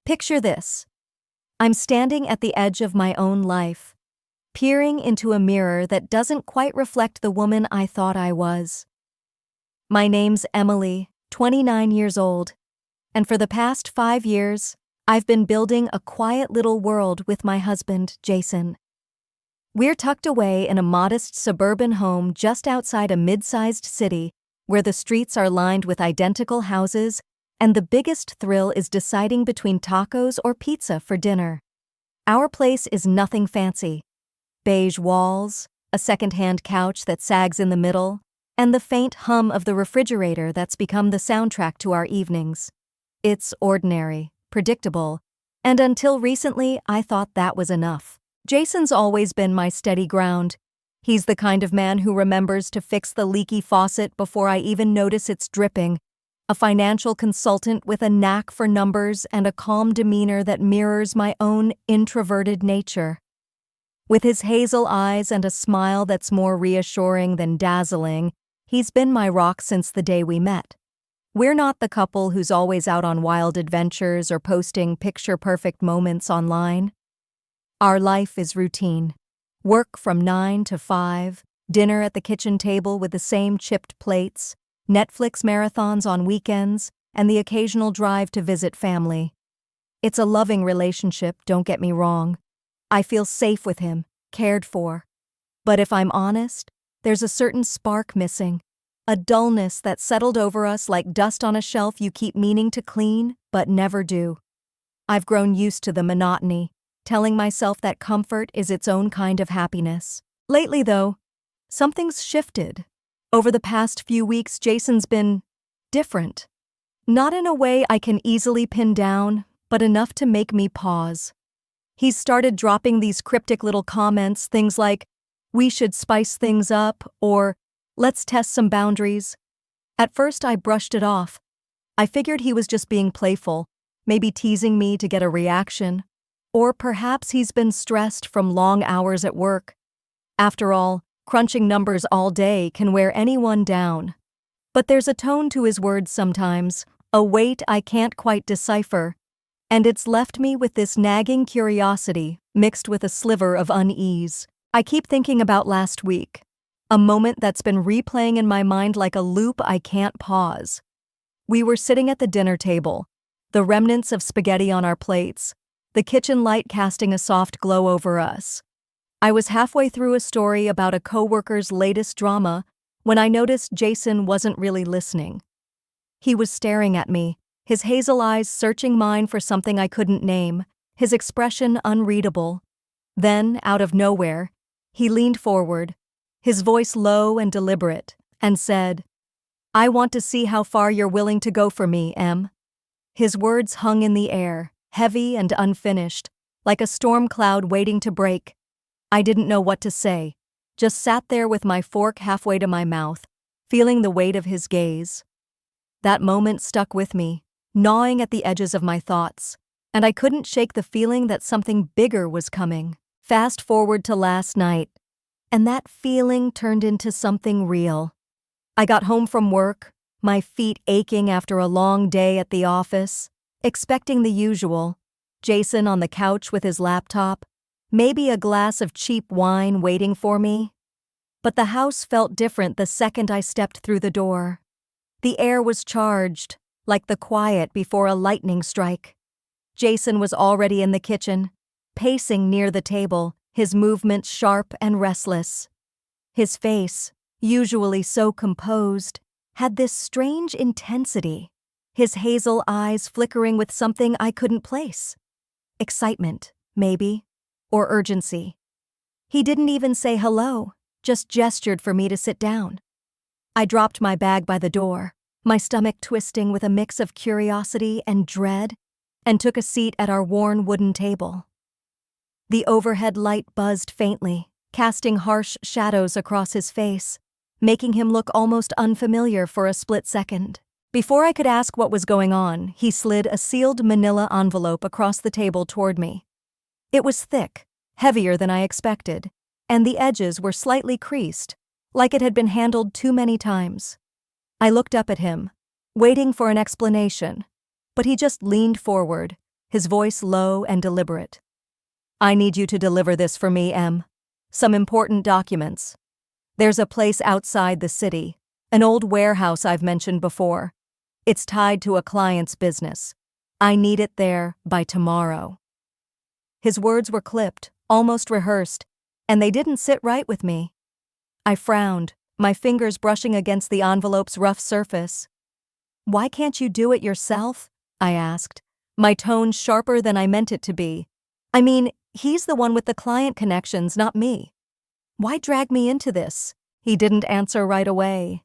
Picture this. I'm standing at the edge of my own life, peering into a mirror that doesn't quite reflect the woman I thought I was. My name's Emily, 29 years old, and for the past 5 years, I've been building a quiet little world with my husband, Jason. We're tucked away in a modest suburban home just outside a mid-sized city where the streets are lined with identical houses and the biggest thrill is deciding between tacos or pizza for dinner. Our place is nothing fancy. Beige walls, a second-hand couch that sags in the middle, and the faint hum of the refrigerator that's become the soundtrack to our evenings. It's ordinary, predictable, and until recently I thought that was enough. Jason's always been my steady ground. He's the kind of man who remembers to fix the leaky faucet before I even notice it's dripping, a financial consultant with a knack for numbers and a calm demeanor that mirrors my own introverted nature. With his hazel eyes and a smile that's more reassuring than dazzling, he's been my rock since the day we met. We're not the couple who's always out on wild adventures or posting picture-perfect moments online. Our life is routine. Work from 9 to 5, dinner at the kitchen table with the same chipped plates, Netflix marathons on weekends, and the occasional drive to visit family. It's a loving relationship, don't get me wrong. I feel safe with him, cared for. But if I'm honest, there's a certain spark missing, a dullness that settled over us like dust on a shelf you keep meaning to clean, but never do. I've grown used to the monotony, telling myself that comfort is its own kind of happiness. Lately, though, something's shifted. Over the past few weeks, Jason's been different. Not in a way I can easily pin down, but enough to make me pause. He's started dropping these cryptic little comments, things like, "We should spice things up," or "Let's test some boundaries." At first, I brushed it off. I figured he was just being playful, maybe teasing me to get a reaction. Or perhaps he's been stressed from long hours at work. After all, crunching numbers all day can wear anyone down. But there's a tone to his words sometimes, a weight I can't quite decipher, and it's left me with this nagging curiosity mixed with a sliver of unease. I keep thinking about last week, a moment that's been replaying in my mind like a loop I can't pause. We were sitting at the dinner table, the remnants of spaghetti on our plates, the kitchen light casting a soft glow over us. I was halfway through a story about a coworker's latest drama when I noticed Jason wasn't really listening. He was staring at me, his hazel eyes searching mine for something I couldn't name, his expression unreadable. Then, out of nowhere, he leaned forward, his voice low and deliberate, and said, "I want to see how far you're willing to go for me, Em." His words hung in the air, heavy and unfinished, like a storm cloud waiting to break. I didn't know what to say, just sat there with my fork halfway to my mouth, feeling the weight of his gaze. That moment stuck with me, gnawing at the edges of my thoughts, and I couldn't shake the feeling that something bigger was coming. Fast forward to last night, and that feeling turned into something real. I got home from work, my feet aching after a long day at the office, expecting the usual, Jason on the couch with his laptop, maybe a glass of cheap wine waiting for me. But the house felt different the second I stepped through the door. The air was charged, like the quiet before a lightning strike. Jason was already in the kitchen, pacing near the table, his movements sharp and restless. His face, usually so composed, had this strange intensity, his hazel eyes flickering with something I couldn't place. Excitement, maybe, or urgency. He didn't even say hello, just gestured for me to sit down. I dropped my bag by the door, my stomach twisting with a mix of curiosity and dread, and took a seat at our worn wooden table. The overhead light buzzed faintly, casting harsh shadows across his face, making him look almost unfamiliar for a split second. Before I could ask what was going on, he slid a sealed manila envelope across the table toward me. It was thick, heavier than I expected, and the edges were slightly creased, like it had been handled too many times. I looked up at him, waiting for an explanation, but he just leaned forward, his voice low and deliberate. "I need you to deliver this for me, Em. Some important documents. There's a place outside the city, an old warehouse I've mentioned before. It's tied to a client's business. I need it there by tomorrow." His words were clipped, almost rehearsed, and they didn't sit right with me. I frowned, my fingers brushing against the envelope's rough surface. "Why can't you do it yourself?" I asked, my tone sharper than I meant it to be. I mean, he's the one with the client connections, not me. Why drag me into this? He didn't answer right away.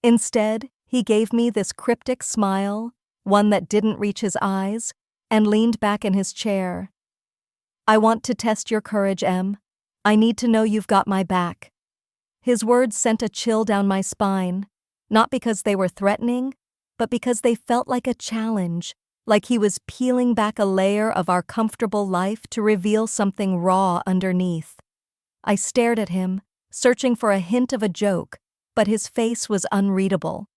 Instead, he gave me this cryptic smile, one that didn't reach his eyes, and leaned back in his chair. "I want to test your courage, Em. I need to know you've got my back." His words sent a chill down my spine, not because they were threatening, but because they felt like a challenge, like he was peeling back a layer of our comfortable life to reveal something raw underneath. I stared at him, searching for a hint of a joke, but his face was unreadable.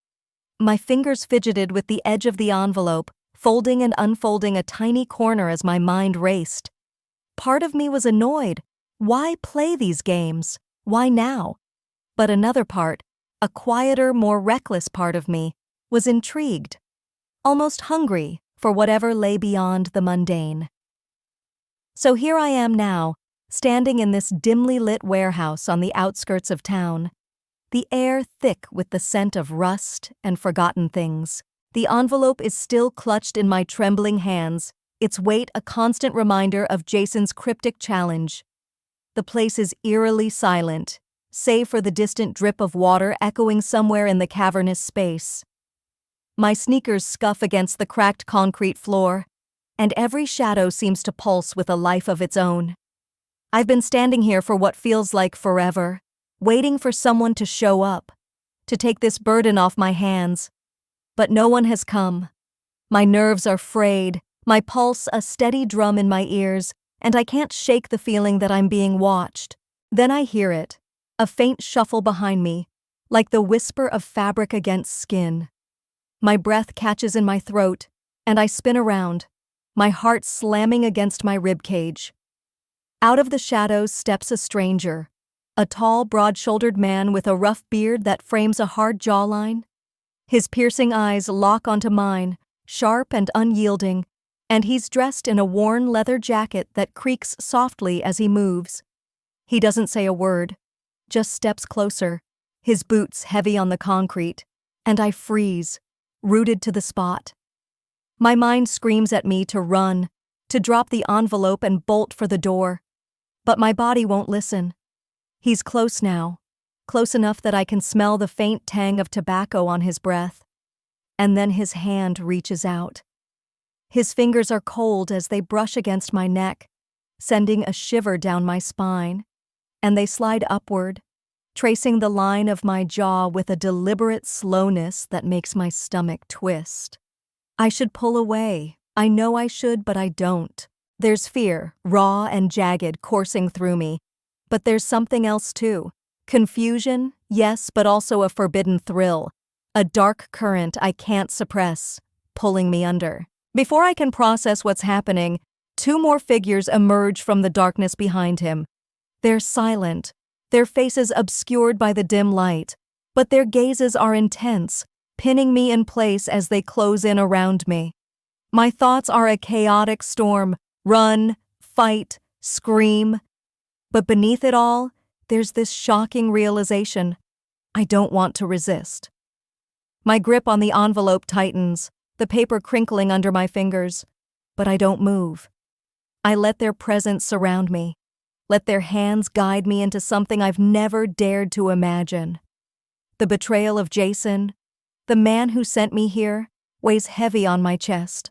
My fingers fidgeted with the edge of the envelope, folding and unfolding a tiny corner as my mind raced. Part of me was annoyed. Why play these games? Why now? But another part, a quieter, more reckless part of me, was intrigued, almost hungry for whatever lay beyond the mundane. So here I am now, standing in this dimly lit warehouse on the outskirts of town, the air thick with the scent of rust and forgotten things. The envelope is still clutched in my trembling hands, its weight a constant reminder of Jason's cryptic challenge. The place is eerily silent, save for the distant drip of water echoing somewhere in the cavernous space. My sneakers scuff against the cracked concrete floor, and every shadow seems to pulse with a life of its own. I've been standing here for what feels like forever, waiting for someone to show up, to take this burden off my hands. But no one has come. My nerves are frayed, my pulse a steady drum in my ears, and I can't shake the feeling that I'm being watched. Then I hear it, a faint shuffle behind me, like the whisper of fabric against skin. My breath catches in my throat, and I spin around, my heart slamming against my ribcage. Out of the shadows steps a stranger, a tall, broad-shouldered man with a rough beard that frames a hard jawline. His piercing eyes lock onto mine, sharp and unyielding, and he's dressed in a worn leather jacket that creaks softly as he moves. He doesn't say a word, just steps closer, his boots heavy on the concrete, and I freeze, rooted to the spot. My mind screams at me to run, to drop the envelope and bolt for the door. But my body won't listen. He's close now, close enough that I can smell the faint tang of tobacco on his breath. And then his hand reaches out. His fingers are cold as they brush against my neck, sending a shiver down my spine, and they slide upward, tracing the line of my jaw with a deliberate slowness that makes my stomach twist. I should pull away. I know I should, but I don't. There's fear, raw and jagged, coursing through me. But there's something else too. Confusion, yes, but also a forbidden thrill. A dark current I can't suppress, pulling me under. Before I can process what's happening, two more figures emerge from the darkness behind him. They're silent, their faces obscured by the dim light, but their gazes are intense, pinning me in place as they close in around me. My thoughts are a chaotic storm. Run, fight, scream. But beneath it all, there's this shocking realization. I don't want to resist. My grip on the envelope tightens, the paper crinkling under my fingers, but I don't move. I let their presence surround me, let their hands guide me into something I've never dared to imagine. The betrayal of Jason, the man who sent me here, weighs heavy on my chest.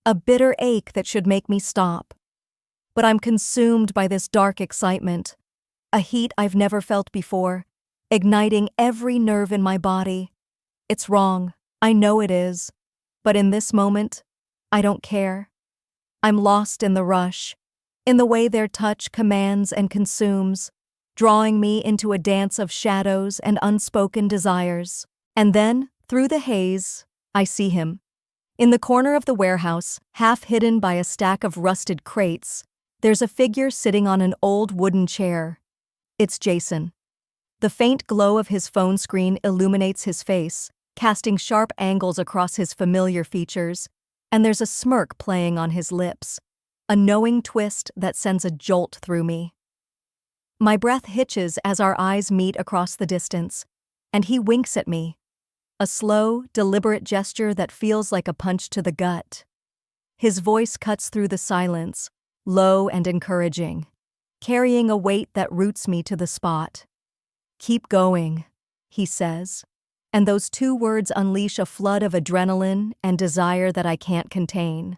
A bitter ache that should make me stop. But I'm consumed by this dark excitement, a heat I've never felt before, igniting every nerve in my body. It's wrong, I know it is, but in this moment, I don't care. I'm lost in the rush, in the way their touch commands and consumes, drawing me into a dance of shadows and unspoken desires. And then, through the haze, I see him. In the corner of the warehouse, half hidden by a stack of rusted crates, there's a figure sitting on an old wooden chair. It's Jason. The faint glow of his phone screen illuminates his face, casting sharp angles across his familiar features, and there's a smirk playing on his lips, a knowing twist that sends a jolt through me. My breath hitches as our eyes meet across the distance, and he winks at me, a slow, deliberate gesture that feels like a punch to the gut. His voice cuts through the silence, low and encouraging, carrying a weight that roots me to the spot. "Keep going," he says, and those two words unleash a flood of adrenaline and desire that I can't contain.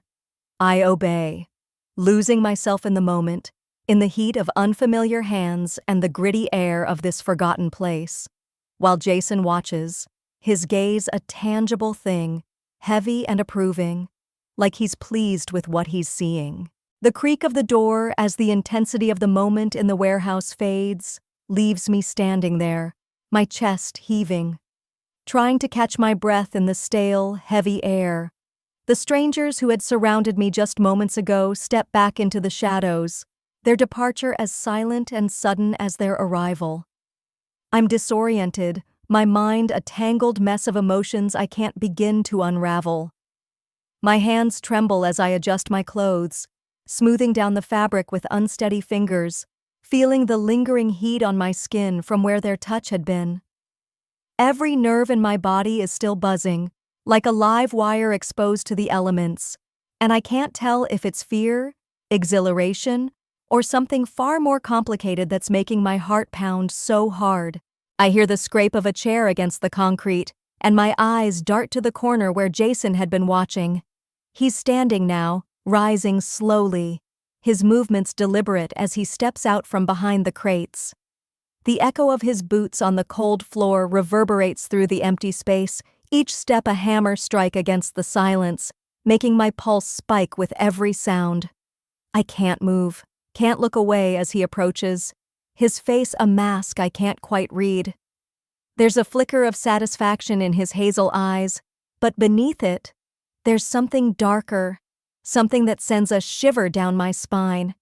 I obey, losing myself in the moment, in the heat of unfamiliar hands and the gritty air of this forgotten place, while Jason watches, his gaze a tangible thing, heavy and approving, like he's pleased with what he's seeing. The creak of the door as the intensity of the moment in the warehouse fades leaves me standing there, my chest heaving, trying to catch my breath in the stale, heavy air. The strangers who had surrounded me just moments ago step back into the shadows, their departure as silent and sudden as their arrival. I'm disoriented, my mind a tangled mess of emotions I can't begin to unravel. My hands tremble as I adjust my clothes, smoothing down the fabric with unsteady fingers, feeling the lingering heat on my skin from where their touch had been. Every nerve in my body is still buzzing, like a live wire exposed to the elements, and I can't tell if it's fear, exhilaration, or something far more complicated that's making my heart pound so hard. I hear the scrape of a chair against the concrete, and my eyes dart to the corner where Jason had been watching. He's standing now, rising slowly, his movements deliberate as he steps out from behind the crates. The echo of his boots on the cold floor reverberates through the empty space, each step a hammer strike against the silence, making my pulse spike with every sound. I can't move, can't look away as he approaches, his face a mask I can't quite read. There's a flicker of satisfaction in his hazel eyes, but beneath it, there's something darker, something that sends a shiver down my spine.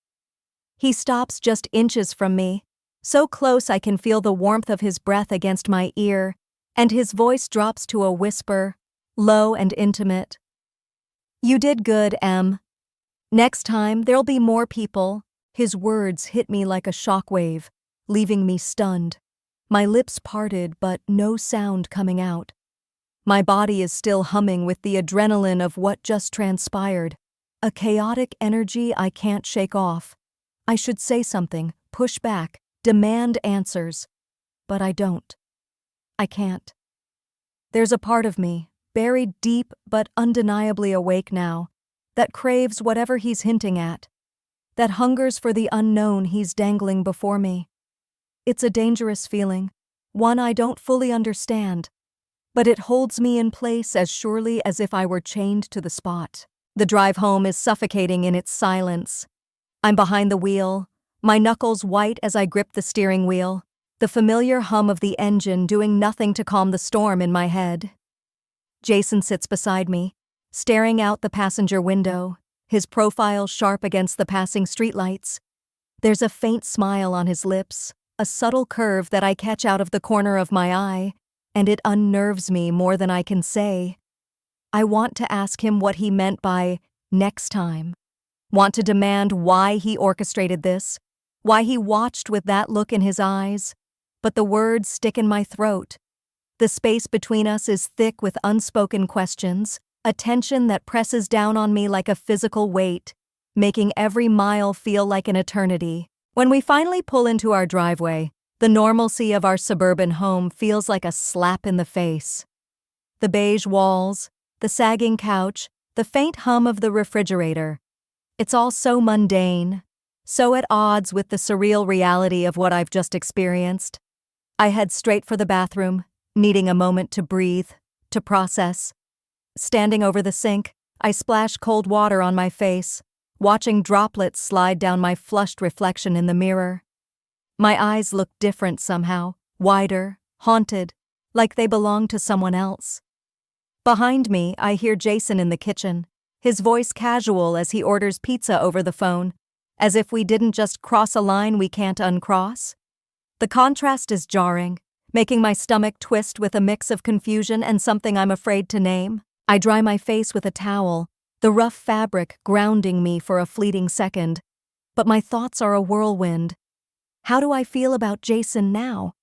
He stops just inches from me, so close I can feel the warmth of his breath against my ear, and his voice drops to a whisper, low and intimate. "You did good, Em. Next time, there'll be more people." His words hit me like a shockwave, leaving me stunned. My lips parted, but no sound coming out. My body is still humming with the adrenaline of what just transpired, a chaotic energy I can't shake off. I should say something, push back, demand answers, but I don't. I can't. There's a part of me, buried deep but undeniably awake now, that craves whatever he's hinting at, that hungers for the unknown he's dangling before me. It's a dangerous feeling, one I don't fully understand, but it holds me in place as surely as if I were chained to the spot. The drive home is suffocating in its silence. I'm behind the wheel, my knuckles white as I grip the steering wheel, the familiar hum of the engine doing nothing to calm the storm in my head. Jason sits beside me, staring out the passenger window, his profile sharp against the passing streetlights. There's a faint smile on his lips, a subtle curve that I catch out of the corner of my eye, and it unnerves me more than I can say. I want to ask him what he meant by next time. Want to demand why he orchestrated this, why he watched with that look in his eyes, but the words stick in my throat. The space between us is thick with unspoken questions, a tension that presses down on me like a physical weight, making every mile feel like an eternity. When we finally pull into our driveway, the normalcy of our suburban home feels like a slap in the face. The beige walls, the sagging couch, the faint hum of the refrigerator. It's all so mundane, so at odds with the surreal reality of what I've just experienced. I head straight for the bathroom, needing a moment to breathe, to process. Standing over the sink, I splash cold water on my face, watching droplets slide down my flushed reflection in the mirror. My eyes look different somehow, wider, haunted, like they belong to someone else. Behind me, I hear Jason in the kitchen, his voice casual as he orders pizza over the phone, as if we didn't just cross a line we can't uncross. The contrast is jarring, making my stomach twist with a mix of confusion and something I'm afraid to name. I dry my face with a towel, the rough fabric grounding me for a fleeting second, but my thoughts are a whirlwind. How do I feel about Jason now?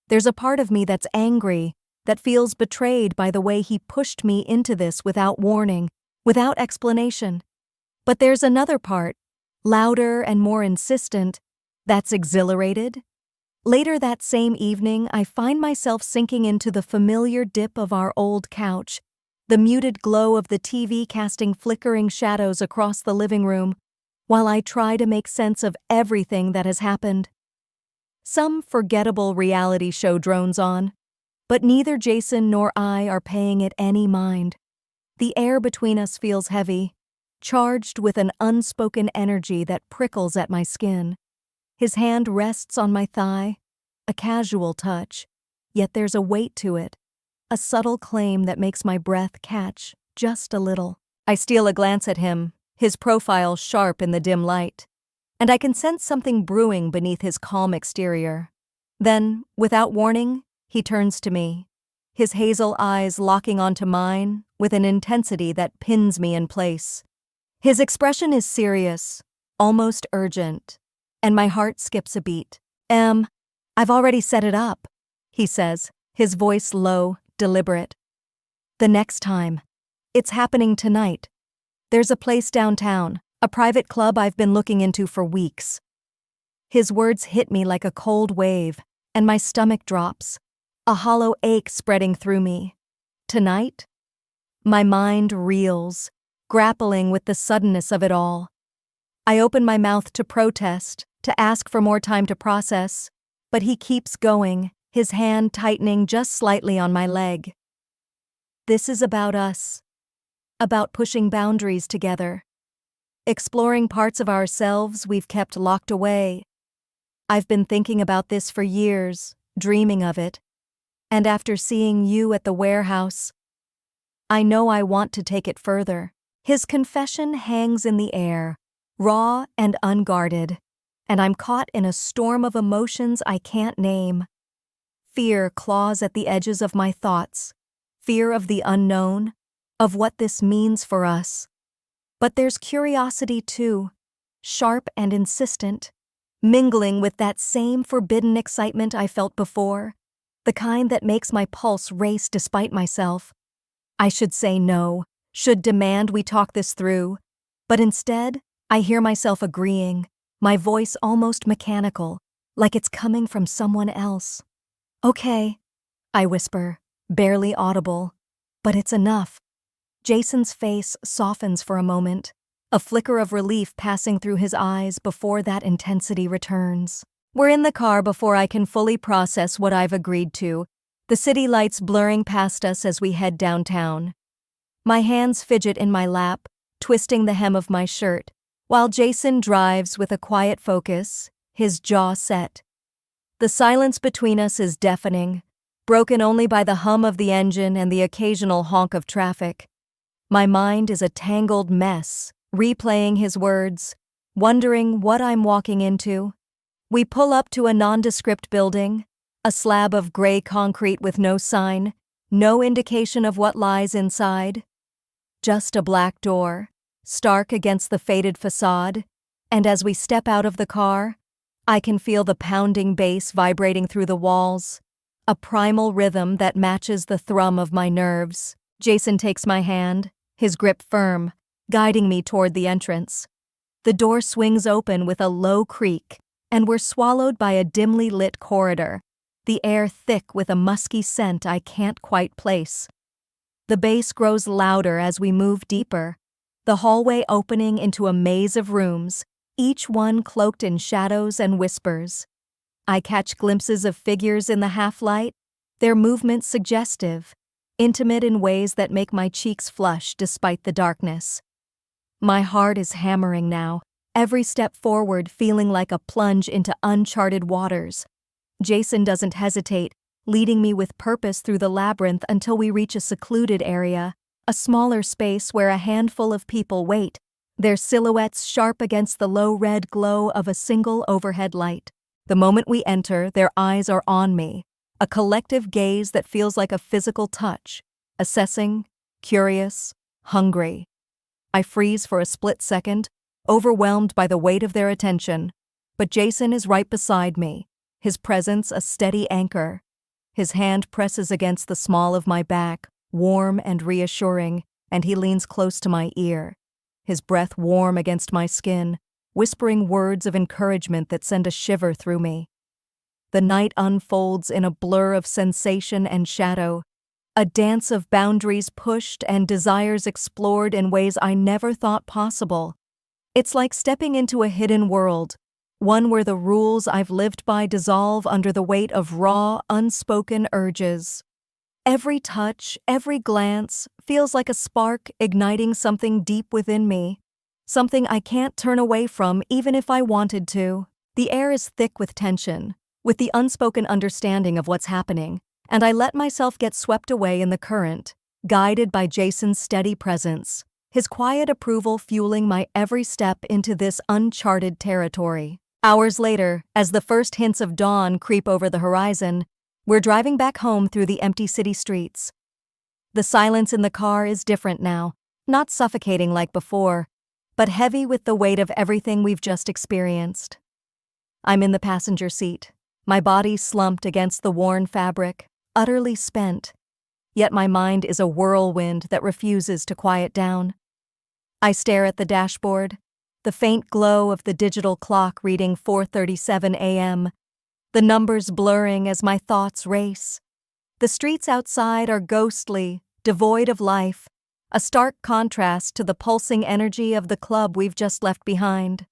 There's a part of me that's angry, that feels betrayed by the way he pushed me into this without warning, without explanation. But there's another part, louder and more insistent, that's exhilarated. Later that same evening, I find myself sinking into the familiar dip of our old couch, the muted glow of the TV casting flickering shadows across the living room, while I try to make sense of everything that has happened. Some forgettable reality show drones on, but neither Jason nor I are paying it any mind. The air between us feels heavy, charged with an unspoken energy that prickles at my skin. His hand rests on my thigh, a casual touch, yet there's a weight to it, a subtle claim that makes my breath catch just a little. I steal a glance at him, his profile sharp in the dim light, and I can sense something brewing beneath his calm exterior. Then, without warning, he turns to me, his hazel eyes locking onto mine with an intensity that pins me in place. His expression is serious, almost urgent, and my heart skips a beat. I've already set it up," he says, his voice low, deliberate. "The next time. It's happening tonight. There's a place downtown, a private club I've been looking into for weeks." His words hit me like a cold wave, and my stomach drops, a hollow ache spreading through me. Tonight? My mind reels, grappling with the suddenness of it all. I open my mouth to protest, to ask for more time to process, but he keeps going, his hand tightening just slightly on my leg. This is about us, about pushing boundaries together, exploring parts of ourselves we've kept locked away. I've been thinking about this for years, dreaming of it, and after seeing you at the warehouse, I know I want to take it further. His confession hangs in the air, raw and unguarded, and I'm caught in a storm of emotions I can't name. Fear claws at the edges of my thoughts, fear of the unknown, of what this means for us. But there's curiosity too, sharp and insistent, mingling with that same forbidden excitement I felt before, the kind that makes my pulse race despite myself. I should say no, should demand we talk this through, but instead, I hear myself agreeing, my voice almost mechanical, like it's coming from someone else. "Okay," I whisper, barely audible, but it's enough. Jason's face softens for a moment, a flicker of relief passing through his eyes before that intensity returns. We're in the car before I can fully process what I've agreed to, the city lights blurring past us as we head downtown. My hands fidget in my lap, twisting the hem of my shirt, while Jason drives with a quiet focus, his jaw set. The silence between us is deafening, broken only by the hum of the engine and the occasional honk of traffic. My mind is a tangled mess, replaying his words, wondering what I'm walking into. We pull up to a nondescript building, a slab of gray concrete with no sign, no indication of what lies inside. Just a black door, stark against the faded facade, and as we step out of the car, I can feel the pounding bass vibrating through the walls, a primal rhythm that matches the thrum of my nerves. Jason takes my hand, his grip firm, guiding me toward the entrance. The door swings open with a low creak, and we're swallowed by a dimly lit corridor, the air thick with a musky scent I can't quite place. The bass grows louder as we move deeper, the hallway opening into a maze of rooms, each one cloaked in shadows and whispers. I catch glimpses of figures in the half-light, their movements suggestive, intimate in ways that make my cheeks flush despite the darkness. My heart is hammering now, every step forward feeling like a plunge into uncharted waters. Jason doesn't hesitate, leading me with purpose through the labyrinth until we reach a secluded area, a smaller space where a handful of people wait, their silhouettes sharp against the low red glow of a single overhead light. The moment we enter, their eyes are on me, a collective gaze that feels like a physical touch, assessing, curious, hungry. I freeze for a split second, overwhelmed by the weight of their attention, but Jason is right beside me, his presence a steady anchor. His hand presses against the small of my back, warm and reassuring, and he leans close to my ear, his breath warm against my skin, whispering words of encouragement that send a shiver through me. The night unfolds in a blur of sensation and shadow, a dance of boundaries pushed and desires explored in ways I never thought possible. It's like stepping into a hidden world, one where the rules I've lived by dissolve under the weight of raw, unspoken urges. Every touch, every glance, feels like a spark igniting something deep within me, something I can't turn away from even if I wanted to. The air is thick with tension, with the unspoken understanding of what's happening, and I let myself get swept away in the current, guided by Jason's steady presence, his quiet approval fueling my every step into this uncharted territory. Hours later, as the first hints of dawn creep over the horizon, we're driving back home through the empty city streets. The silence in the car is different now, not suffocating like before, but heavy with the weight of everything we've just experienced. I'm in the passenger seat, my body slumped against the worn fabric, utterly spent, yet my mind is a whirlwind that refuses to quiet down. I stare at the dashboard, the faint glow of the digital clock reading 4:37 a.m., the numbers blurring as my thoughts race. The streets outside are ghostly, devoid of life, a stark contrast to the pulsing energy of the club we've just left behind.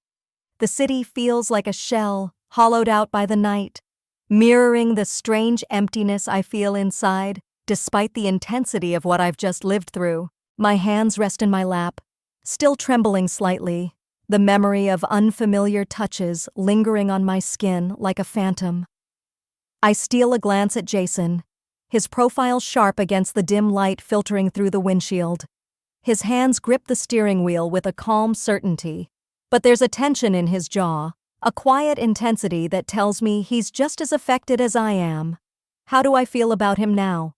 The city feels like a shell, hollowed out by the night, mirroring the strange emptiness I feel inside, despite the intensity of what I've just lived through. My hands rest in my lap, still trembling slightly, the memory of unfamiliar touches lingering on my skin like a phantom. I steal a glance at Jason, his profile sharp against the dim light filtering through the windshield. His hands grip the steering wheel with a calm certainty, but there's a tension in his jaw, a quiet intensity that tells me he's just as affected as I am. How do I feel about him now?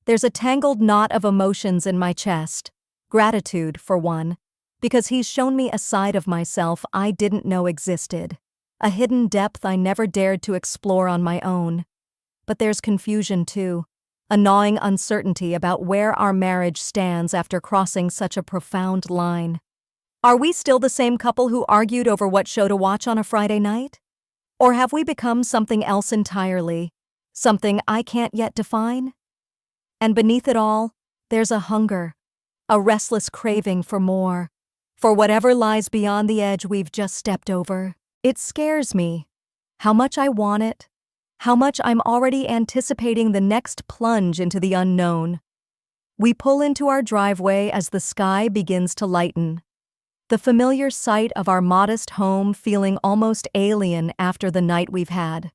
There's a tangled knot of emotions in my chest. Gratitude, for one, because he's shown me a side of myself I didn't know existed, a hidden depth I never dared to explore on my own. But there's confusion too, a gnawing uncertainty about where our marriage stands after crossing such a profound line. Are we still the same couple who argued over what show to watch on a Friday night? Or have we become something else entirely, something I can't yet define? And beneath it all, there's a hunger, a restless craving for more, for whatever lies beyond the edge we've just stepped over. It scares me, how much I want it, how much I'm already anticipating the next plunge into the unknown. We pull into our driveway as the sky begins to lighten, the familiar sight of our modest home feeling almost alien after the night we've had.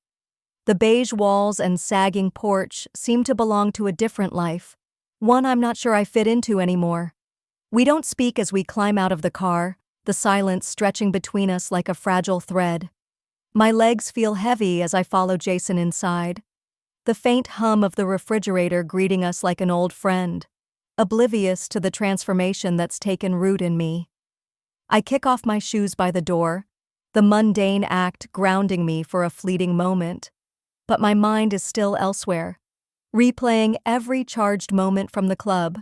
The beige walls and sagging porch seem to belong to a different life, one I'm not sure I fit into anymore. We don't speak as we climb out of the car, the silence stretching between us like a fragile thread. My legs feel heavy as I follow Jason inside, the faint hum of the refrigerator greeting us like an old friend, oblivious to the transformation that's taken root in me. I kick off my shoes by the door, the mundane act grounding me for a fleeting moment, but my mind is still elsewhere, replaying every charged moment from the club,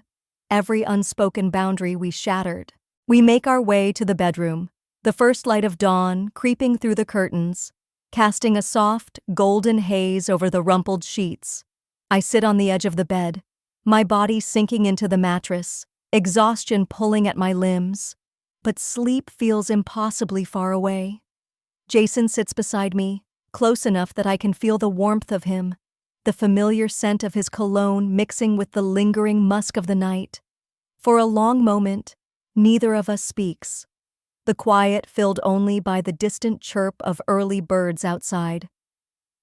every unspoken boundary we shattered. We make our way to the bedroom, the first light of dawn creeping through the curtains, casting a soft, golden haze over the rumpled sheets. I sit on the edge of the bed, my body sinking into the mattress, exhaustion pulling at my limbs, but sleep feels impossibly far away. Jason sits beside me, close enough that I can feel the warmth of him, the familiar scent of his cologne mixing with the lingering musk of the night. For a long moment, neither of us speaks, the quiet filled only by the distant chirp of early birds outside.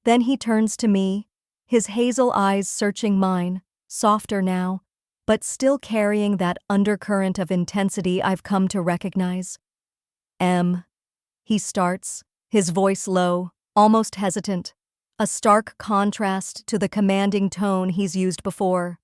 Then he turns to me, his hazel eyes searching mine, softer now, but still carrying that undercurrent of intensity I've come to recognize. "M," he starts, his voice low, almost hesitant, a stark contrast to the commanding tone he's used before.